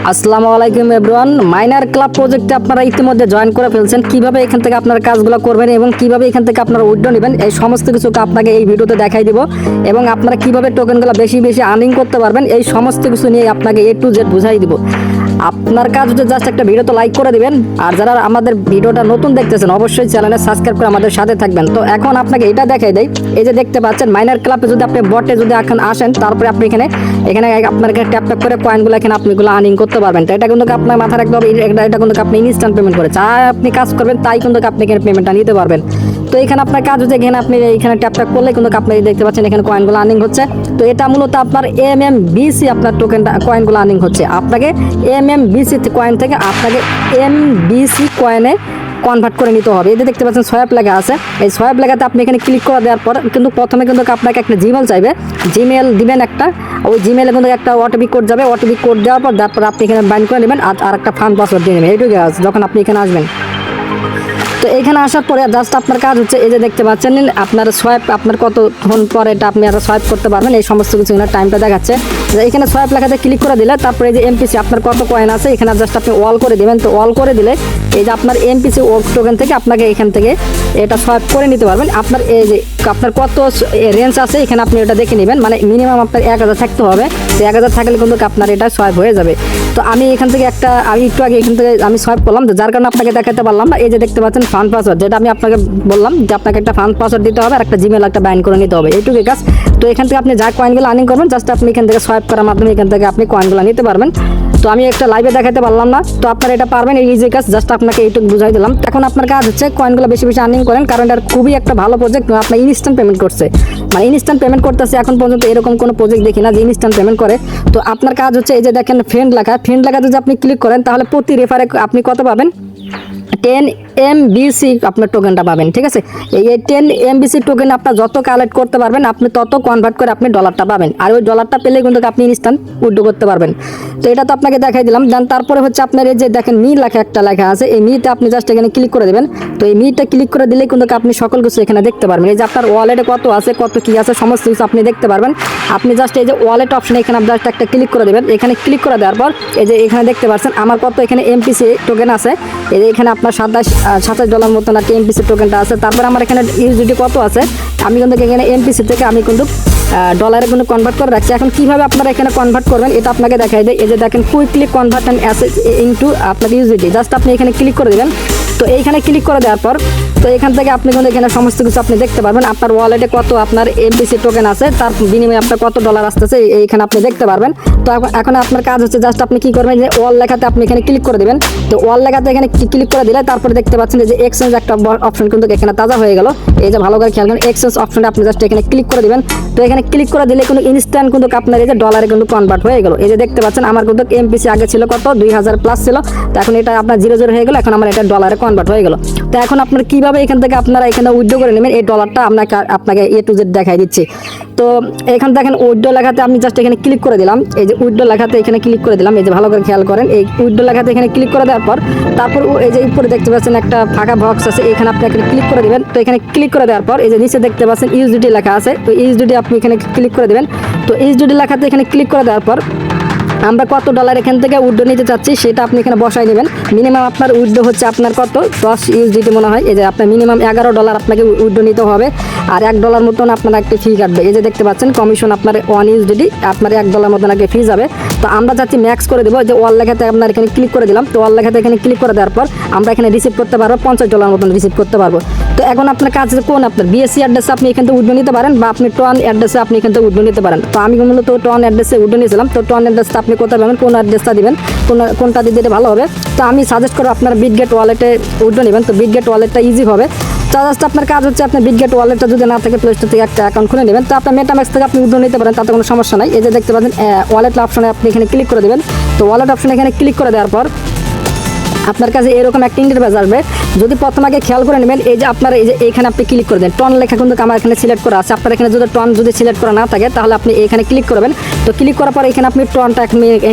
আসসালামু আলাইকুম everyone. Minor club প্রজেক্টে আপনারা ইতিমধ্যে জয়েন করে ফেলছেন। কিভাবে এখান থেকে আপনারা কাজগুলো করবেন এবং কিভাবে এখান থেকে আপনারা উইথড্র নেবেন, এই সমস্ত কিছু আপনাকে এই ভিডিওতে দেখাই দিব। এবং আপনারা কিভাবে টোকেনগুলো বেশি বেশি আর্নিং করতে পারবেন, এই সমস্ত কিছু নিয়ে আপনাকে A to Z বুঝাই দিব। আপনার কাজ হচ্ছে জাস্ট একটা ভিডিওতে লাইক করে দিবেন, আর যারা আমাদের ভিডিওটা নতুন দেখতেছেন অবশ্যই চ্যানেলে সাবস্ক্রাইব করে আমাদের সাথে থাকবেন। তো এখন আপনাকে এটা দেখাই দেয়, এই যে দেখতে পাচ্ছেন মাইনার ক্লাবে যদি আপনি বটে যদি এখন আসেন, তারপরে আপনি এখানে আপনার ট্যাপ ট্যাপ করে কয়েনগুলো এখানে আপনিগুলো আর্নিং করতে পারবেন। তো এটা কিন্তু আপনার মাথায় রাখতে হবে, এটা কিন্তু আপনি ইনস্ট্যান্ট পেমেন্ট করে যা আপনি কাজ করবেন তাই কিন্তু আপনি এখানে পেমেন্টটা নিতে পারবেন। তো এখানে আপনার কাজ হচ্ছে এখানে আপনি এখানে ট্যাপ ট্যাপ করলে কিন্তু আপনি দেখতে পাচ্ছেন এখানে কয়েনগুলো আর্নিং হচ্ছে। তো এটা মূলত আপনার MMBC আপনার টোকেনটা কয়েনগুলো আর্নিং হচ্ছে। আপনাকে MMBC কয়েন থেকে আপনাকে MBC কয়েনে কনভার্ট করে নিতে হবে। এই যে দেখতে পাচ্ছেন সোয়াইপ লেখা আছে, এই সোয়াইপ লেখাতে আপনি এখানে ক্লিক করে দেওয়ার পর কিন্তু প্রথমে কিন্তু আপনাকে একটা জিমেল চাইবে, জিমেল দিবেন একটা, ওই জিমেলে কিন্তু একটা ওটিপি কোড যাবে, ওটিপি কোড দেওয়ার পর তারপর আপনি এখানে বাইন্ড করে নেবেন আর একটা ফান্ড পাসওয়ার্ড দিয়ে নেবেন। এইটুকু যখন আপনি এখানে আসবেন। তো এখানে আসার পরে জাস্ট আপনার কাজ হচ্ছে এই যে দেখতে পাচ্ছেন আপনার সোয়াইপ, আপনার কতক্ষণ পরে এটা আপনি আর সোয়াইপ করতে পারবেন, এই সমস্ত কিছু এখানে টাইমটা দেখাচ্ছে। এখানে সোয়াইপ লেখাতে ক্লিক করে দিলে তারপরে এই যে MPC আপনার কত কয়েন আছে এখানে জাস্ট আপনি অল করে দিবেন। তো অল করে দিলে এই যে আপনার MPC টোকেন থেকে আপনাকে এখান থেকে এটা সোয়াইপ করে নিতে পারবেন। আপনার এই যে আপনার কত রেঞ্জ আছে এখানে আপনি এটা দেখে নেবেন, মানে মিনিমাম আপনার 1000 থাকতে হবে। তো 1000 থাকলে কিন্তু আপনার এটা সোয়াইপ হয়ে যাবে। তো আমি এখান থেকে আমি একটু আগে এখান থেকে আমি সোয়াইপ করলাম, তো যার কারণে আপনাকে দেখাতে পারলাম না। এই যে দেখতে পাচ্ছেন ফান্ড পাসওয়ার্ড, যেটা আমি আপনাকে বললাম যে আপনাকে একটা ফান্ড পাসওয়ার্ড দিতে হবে আর একটা জিমেল একটা বাইন্ড করে নিতে হবে, এইটুকু কাজ। তো এখান থেকে আপনি যা কয়েনগুলো আর্নিং করবেন জাস্ট আপনি এখান থেকে সোয়াইপ করার মাধ্যমে এখান থেকে আপনি কয়েনগুলো নিতে পারবেন। তো আমি একটা লাইভে দেখাতে পারলাম না, তো আপনারা এটা পারবেন, এই ইজি কাজ, জাস্ট আপনাকে এইটুকু বুঝাই দিলাম। এখন আপনার কাজ হচ্ছে কয়েনগুলো বেশি বেশি আর্নিং করেন, কারণ এটা খুবই একটা ভালো প্রজেক্ট। আপনার ইনস্ট্যান্ট পেমেন্ট করছে, মানে ইনস্ট্যান্ট পেমেন্ট করতেছে। এখন পর্যন্ত এরকম কোনো প্রজেক্ট দেখি না যে ইনস্ট্যান্ট পেমেন্ট করে। তো আপনার কাজ হচ্ছে এই যে দেখেন ফ্রেন্ড লেখা, ফ্রেন্ড লেখা যদি আপনি ক্লিক করেন তাহলে প্রতি রেফারে আপনি কত পাবেন, 10 MBC আপনার টোকেনটা পাবেন। ঠিক আছে, এই 10 MBC টোকেন আপনার যত কালেক্ট করতে পারবেন আপনি তত কনভার্ট করে আপনি ডলারটা পাবেন, আর ওই ডলারটা পেলে কিন্তু আপনি ইনস্ট্যান্ট উইথড্র করতে পারবেন। তো এটা তো আপনাকে দেখাই দিলাম। দেন তারপরে হচ্ছে আপনার এই যে দেখেন মি লেখা একটা লেখা আছে, এই মিতে আপনি জাস্ট এখানে ক্লিক করে দেবেন। তো এই মিটা ক্লিক করে দিলে কিন্তু আপনি সকল কিছু এখানে দেখতে পারবেন। এই যে আপনার ওয়ালেটে কত আছে, কত কি আছে, সমস্ত কিছু আপনি দেখতে পারবেন। আপনি জাস্ট এই যে ওয়ালেট অপশনে এখানে জাস্ট একটা ক্লিক করে দেবেন। এখানে ক্লিক করে দেওয়ার পর এই যে এখানে দেখতে পাচ্ছেন আমার কত এখানে MPC টোকেন আছে। এই যে এখানে আপনার $27 মতন আর কি MPC টোকেনটা আছে। তারপর আমার এখানে USDT কত আছে, আমি কিন্তু এখানে MPC থেকে আমি কিন্তু ডলারে কিন্তু কনভার্ট করে রাখছি। এখন কিভাবে আপনারা এখানে কনভার্ট করবেন এটা আপনাকে দেখাই দেয়। এই যে দেখেন quickly convert and asset into আপনার USDT, জাস্ট আপনি এখানে ক্লিক করে দেবেন। তো এইখানে ক্লিক করে দেওয়ার পর তো এখান থেকে আপনি কিন্তু এখানে সমস্ত কিছু আপনি দেখতে পারবেন। আপনার ওয়ালেটে কত আপনার MPC টোকেন আছে, তার বিনিময়ে আপনার কত ডলার আসতেছে এইখানে আপনি দেখতে পারবেন। তো এখন আপনার কাজ হচ্ছে জাস্ট আপনি কি করবেন, যে ওয়াল লেখাতে আপনি এখানে ক্লিক করে দেবেন। তো ওয়াল লেখাতে এখানে ক্লিক করে দিলে তারপরে দেখতে পাচ্ছেন যে এক্সচেঞ্জ একটা অপশন কিন্তু এখানে তাজা হয়ে গেল। এই যে ভালো করে খেয়াল করেন, এক্সচেঞ্জ অপশনে আপনি জাস্ট এখানে ক্লিক করে দিবেন। তো এখানে ক্লিক করে দিলে কিন্তু ইনস্ট্যান্ট কিন্তু আপনার এই যে ডলারে কিন্তু কনভার্ট হয়ে গেল। এই যে দেখতে পাচ্ছেন আমার কিন্তু MPC আগে ছিল কত 2000 প্লাস ছিল, তো এখন এটা আপনার 00 হয়ে গেল, এখন আমার এটা ডলারে কনভার্ট হয়ে গেল। তো এখন আপনার কিভাবে এখান থেকে আপনারা এখানে উইথড্র করে নেবেন এই ডলারটা আপনাকে A to Z দেখাই দিচ্ছি। তো এখান দেখেন উইথড্র লেখাতে আমি জাস্ট এখানে ক্লিক করে দিলাম। এই যে উইথড্র লেখাতে এখানে ক্লিক করে দিলাম, এই যে ভালো করে খেয়াল করেন, এই উইথড্র লেখাতে এখানে ক্লিক করে দেওয়ার পর তারপর এই যে উপরে দেখতে পাচ্ছেন একটা ফাঁকা বক্স আছে, এখানে আপনি এখানে ক্লিক করে দিবেন। তো এখানে ক্লিক করে দেওয়ার পর এই যে নিচে দেখতে পাচ্ছেন USDT লেখা আছে, তো USDT আপনি এখানে ক্লিক করে দিবেন। তো USDT লেখাতে এখানে ক্লিক করে দেওয়ার পর আমরা কত ডলার এখান থেকে উইথড্র নিতে চাচ্ছি সেটা আপনি এখানে বসাই নেবেন। মিনিমাম আপনার উইথড্র হচ্ছে আপনার কত 10 USDT মনে হয়। এই যে আপনার মিনিমাম $11 আপনাকে উইথড্র নিতে হবে, আর $1 মতন আপনার একটা ফি কাটবে। এই যে দেখতে পাচ্ছেন কমিশন আপনার 1 USDT, আপনার $1 মতন একটা ফি যাবে। তো আমরা যাচ্ছি ম্যাক্স করে দেবো, যে ওয়াল লেখাতে আপনার এখানে ক্লিক করে দিলাম। তো ওয়াল লেখাতে এখানে ক্লিক করে দেওয়ার পর আমরা এখানে রিসিভ করতে পারবো $50 মতন রিসিভ করতে পারবো। তো এখন আপনার কাজ কোন আপনার BSC অ্যাড্রেসে আপনি এখান থেকে উইথড্র নিতে পারেন, বা আপনি টন অ্যাড্রেসে আপনি এখান থেকে উইথড্র নিতে পারেন। তো আমি মূলত টন অ্যাড্রেসে উইথড্র নিয়েছিলাম। তো টন অ্যাড্রেসটা আপনি কোথায় পাবেন, কোন অ্যাড্রেসটা দিবেন, কোনটা দিতে ভালো হবে। তো আমি সাজেস্ট করবো আপনার বিটগেট ওয়ালেটে উইথড্র নেবেন। তো বিটগেট ওয়ালেটটা ইজি হবে। জাস্ট আপনার কাজ হচ্ছে আপনি বিটগেট ওয়ালেটটা যদি না থাকে প্লে স্টোর থেকে একটা অ্যাকাউন্ট খুলে নেবেন। তো আপনার মেটাম্যাক্স থেকে আপনি উইথড্র নিতে পারেন, তাতে কোনো সমস্যা নাই। এই যে দেখতে পাচ্ছেন ওয়ালেট অপশনে আপনি এখানে ক্লিক করে দেবেন। তো ওয়ালেট অপশনে এখানে ক্লিক করে দেওয়ার পর আপনার কাছে এরকম একটা ইন্টারফেস আসবে। যদি প্রথম আগে খেয়াল করে নেবেন, এই যে আপনার এই যে এইখানে আপনি ক্লিক করে দেন, টন লেখা কিন্তু আমার এখানে সিলেক্ট করা আছে। আপনার এখানে যদি টন যদি সিলেক্ট করা না থাকে তাহলে আপনি এখানে ক্লিক করবেন। তো ক্লিক করার পর এখানে আপনি টনটা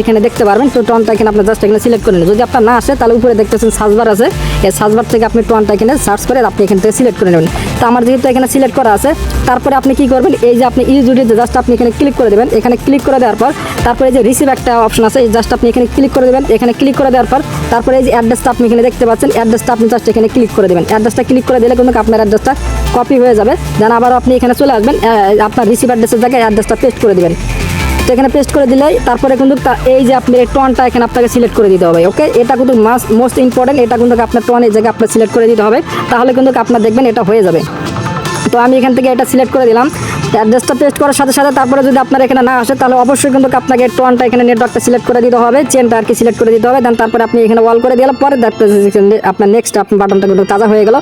এখানে দেখতে পারবেন। তো টনটা এখানে আপনি জাস্ট এখানে সিলেক্ট করে নেবেন। যদি আপনার না আসে তাহলে উপরে দেখতেছেন সার্চ বার আছে, এই সার্চ বার থেকে আপনি টনটা এখানে সার্চ করে আপনি এখান থেকে সিলেক্ট করে নেবেন। তো আমার যেহেতু এখানে সিলেক্ট করা আছে, তারপরে আপনি কি করবেন, এই যে আপনি ইউজিডিতে জাস্ট আপনি এখানে ক্লিক করে দেবেন। এখানে ক্লিক করে দেওয়ার পর তারপরে এই যে রিসিভ একটা অপশন আছে, এই জাস্ট আপনি এখানে ক্লিক করে দেবেন। এখানে ক্লিক করে দেওয়ার পর তারপরে এই যে অ্যাড্রেসটা আপনি এখানে দেখতে পাচ্ছেন, অ্যাড্রেসটা আপনি জাস্ট এখানে ক্লিক করে দেবেন। অ্যাড্রেসটা ক্লিক করে দিলে কিন্তু আপনার অ্যাড্রেসটা কপি হয়ে যাবে। দেন আবার আপনি এখানে চলে আসবেন, আপনার রিসিভ অ্যাড্রেসের জায়গায় অ্যাড্রেসটা পেস্ট করে দেবেন। তো এখানে পেস্ট করে দিলে তারপরে কিন্তু এই যে আপনার এই টনটা এখানে আপনাকে সিলেক্ট করে দিতে হবে। ওকে, এটা কিন্তু মোস্ট ইম্পর্টেন্ট, এটা কিন্তু আপনার টন এই জায়গায় আপনার সিলেক্ট করে দিতে হবে, তাহলে কিন্তু আপনার দেখবেন এটা হয়ে যাবে। তো আমি এখান থেকে এটা সিলেক্ট করে দিলাম। অ্যাড্রেসটা পেস্ট করার সাথে সাথে তারপরে যদি আপনার এখানে না আসে তাহলে অবশ্যই কিন্তু আপনাকে টোনটা এখানে নেটওয়ার্কটা সিলেক্ট করে দিতে হবে, চেনটা আর কি সিলেক্ট করে দিতে হবে। দেন তারপরে আপনি এখানে অল করে দিলে পরে আপনার নেক্সট আপনার বাটনটা কিন্তু তাজা হয়ে গেল।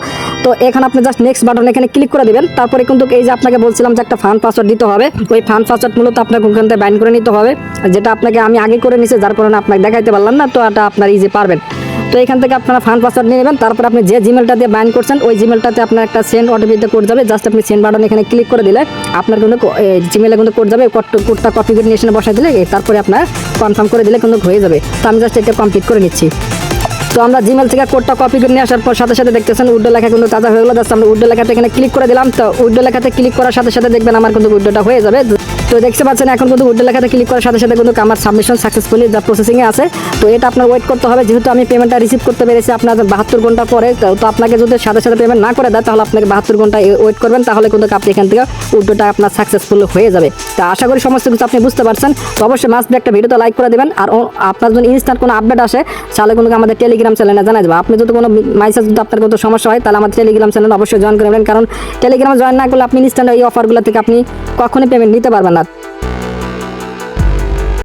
তো এখন আপনি জাস্ট নেক্সট বাটন এখানে ক্লিক করে দিবেন। তারপরে কিন্তু এই যে আপনাকে বলছিলাম যে একটা ফান্ড পাসওয়ার্ড দিতে হবে, ওই ফান্ড পাসওয়ার্ড মূলত আপনাকে ওখান থেকে বাইন্ড করে নিতে হবে, যেটা আপনাকে আমি আগে করে নিয়েছি, যার কারণে আপনাকে দেখাইতে পারলাম না। তো এটা আপনার ইজি পারবেন। তো এখান থেকে আপনারা ফান্ড পাসওয়ার্ড নিয়ে নেবেন। তারপর আপনি যে জিমেলটা দিয়ে বাইন্ড করছেন ওই জিমেলটাতে আপনার একটা সেন্ড ওটিপিতে কোড যাবে, জাস্ট আপনি সেন্ড বাটন এখানে ক্লিক করে দিলে আপনার কিন্তু জিমেলে কিন্তু কোড যাবে, কোডটা কপি করে নিয়ে এসে বসাই দিলে তারপরে আপনার কনফার্ম করে দিলে কিন্তু হয়ে যাবে। তো আমি জাস্ট এটা কমপ্লিট করে নিচ্ছি। তো আমরা জিমেল থেকে কোডটা কপি করে নিয়ে আসার পর সাথে সাথে দেখতেছেন উইডো লেখা কিন্তু তাজা হয়ে গেলো। জাস্ট আমরা উইডো লেখাতে এখানে ক্লিক করে দিলাম। তো উইডো লেখাতে ক্লিক করার সাথে সাথে দেখবেন আমার কিন্তু উইডোটা হয়ে যাবে। তো দেখতে পাচ্ছেন এখন কিন্তু উইডো লেখাতে ক্লিক করার সাথে সাথে কিন্তু আমার সাবমিশন সাকসেসফুলি যা প্রসেসিংয়ে আছে। তো এটা আপনার ওয়েট করতে হবে, যেহেতু আমি পেমেন্টটা রিসিভ করতে পেরেছি আপনার 72 ঘন্টা পরে। তো আপনাকে যদি সাথে সাথে পেমেন্ট না করে দেয় তাহলে আপনাকে 72 ঘন্টা ওয়েট করবেন, তাহলে কিন্তু আপনি এখান থেকে উইডোটা আপনার সাকসেসফুল হয়ে যাবে। তো আশা করি সমস্ত কিছু আপনি বুঝতে পারছেন। তো অবশ্যই মাস্ট একটা ভিডিওতে লাইক করে দেবেন। আর আপনার যদি ইনস্ট্যান্ট কোনো আপডেট আসে তাহলে কিন্তু আমাদের টেলিগ্রাম চ্যানেলে জানা যাবে। আপনি যদি কোনো মেসেজ যদি আপনার কোনো সমস্যা হয় তাহলে আমাদের টেলিগ্রাম চ্যানেল অবশ্যই জয়েন করে নেবেন, কারণ টেলিগ্রামে জয়েন না করলে আপনি ইনস্ট্যান্ট এই অফারগুলো থেকে আপনি কখনোই পেমেন্ট নিতে পারবেন না।